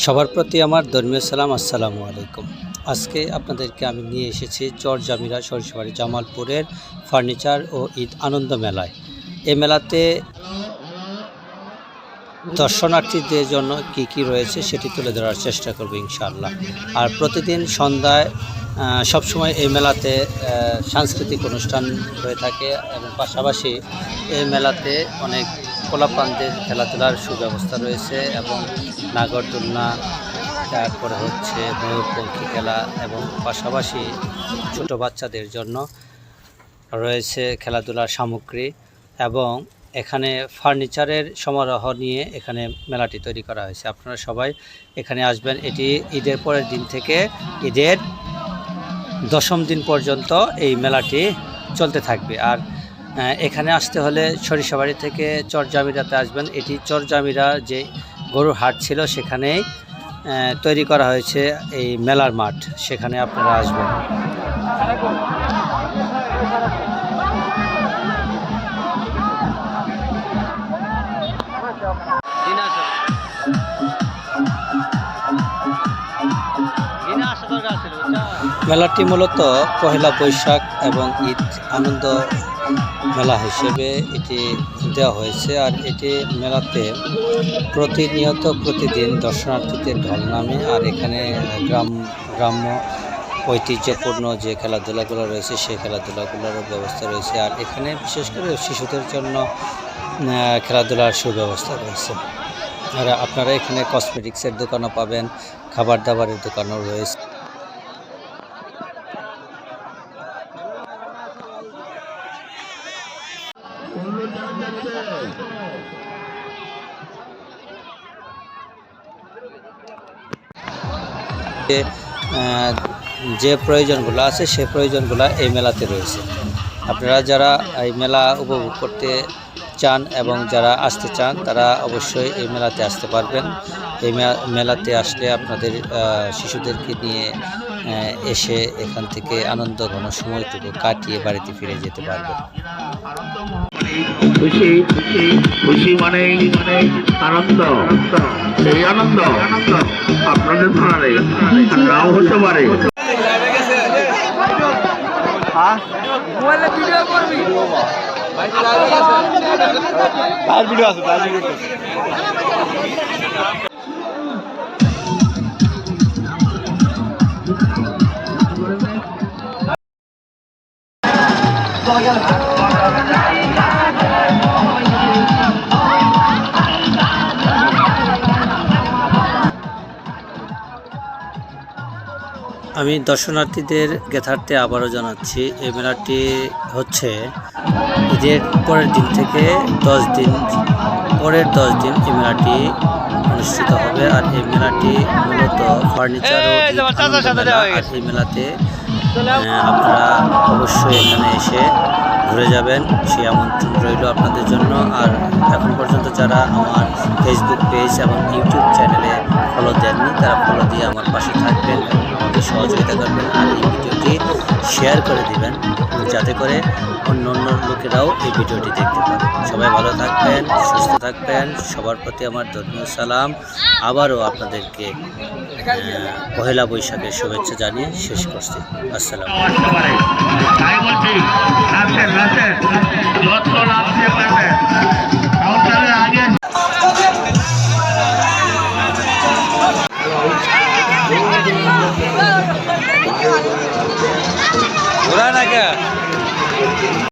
সবার প্রতি আমার ধর্মীয় সালাম, আসসালামু আলাইকুম। আজকে আপনাদেরকে আমি নিয়ে এসেছি চরজামিরা সরিষাবাড়ি জামালপুরের ফার্নিচার ও ঈদ আনন্দ মেলায়। এই মেলাতে দর্শনার্থীদের জন্য কি কি রয়েছে সেটি তুলে ধরার চেষ্টা করব ইনশাআল্লাহ। আর প্রতিদিন সন্ধ্যায় সবসময় এই মেলাতে সাংস্কৃতিক অনুষ্ঠান হয়ে থাকে এবং পাশাপাশি এই মেলাতে অনেক পোলাপানদের খেলাধুলার সুব্যবস্থা রয়েছে এবং নাগরদোলনা, তারপরে হচ্ছে ময়ূরপঙ্খী খেলা এবং পাশাপাশি ছোট বাচ্চাদের জন্য রয়েছে খেলাধুলার সামগ্রী এবং এখানে ফার্নিচারের সমারোহ নিয়ে এখানে মেলাটি তৈরি করা হয়েছে। আপনারা সবাই এখানে আসবেন। এটি ঈদের পরের দিন থেকে ঈদের 10ম দিন পর্যন্ত এই মেলাটি চলতে থাকবে। আর এখানে আসতে হলে সরিষাবাড়ি থেকে চরজামিরাতে আসবেন। এটি চরজামিরা যে গরুর হাট ছিল সেখানেই তৈরি করা হয়েছে এই মেলার মাঠ, সেখানে আপনারা আসবেন। মেলাটি মূলত পহেলা বৈশাখ এবং ঈদ আনন্দ মেলা হিসেবে এটি দেওয়া হয়েছে। আর এটি মেলাতে প্রতিনিয়ত প্রতিদিন দর্শনার্থীদের ঢল নামে। আর এখানে গ্রাম্য ঐতিহ্যপূর্ণ যে খেলাধুলাগুলো রয়েছে সেই খেলাধুলাগুলোরও ব্যবস্থা রয়েছে। আর এখানে বিশেষ করে শিশুদের জন্য খেলাধুলার সুব্যবস্থা রয়েছে। আর আপনারা এখানে কসমেটিক্সের দোকানও পাবেন, খাবার দাবারের দোকানও রয়েছে। যে প্রয়োজনগুলো আছে সেই প্রয়োজনগুলো এই মেলাতে রয়েছে। আপনারা যারা এই মেলা উপভোগ করতে চান এবং যারা আসতে চান তারা অবশ্যই এই মেলাতে আসতে পারবেন। এই মেলাতে আসলে আপনাদের শিশুদেরকে নিয়ে এসে এখান থেকে আনন্দ ঘন সময়টুকু কাটিয়ে বাড়িতে ফিরে যেতে পারবেন। খুশি খুশি খুশি মানে আনন্দ। এই আনন্দ আপনাদের ধরে নাও হতে পারে। আমি দর্শনার্থীদের জ্ঞাতার্থে আবারও জানাচ্ছি, এই মেলাটি হচ্ছে ঈদের পরের দিন থেকে 10 দিন, পরের 10 দিন এই মেলাটি অনুষ্ঠিত হবে। আর এই মেলাটি মূলত ফার্নিচার ও মেলা। আর এই মেলাতে আপনারা অবশ্যই এখানে এসে ঘুরে যাবেন, সেই আমন্ত্রণ রইল আপনাদের জন্য। আর এখন পর্যন্ত যারা আমার ফেসবুক পেজ এবং ইউটিউব চ্যানেলে ফলো দেননি তারা ফলো দিয়ে আমার পাশে থাকবেন, আমাকে সহযোগিতা করবেন। আর এই ভিডিওটি শেয়ার করে দিবেন যাতে করে অন্য লোকেরাও এই ভিডিওটি দেখতে পারে। সবাই ভালো থাকবেন, সুস্থ থাকবেন। সবার প্রতি আমার ধর্মীয় সালাম। আবারও আপনাদেরকে পহেলা বৈশাখের শুভেচ্ছা জানিয়ে শেষ করছি। আসসালাম। ঘোরা না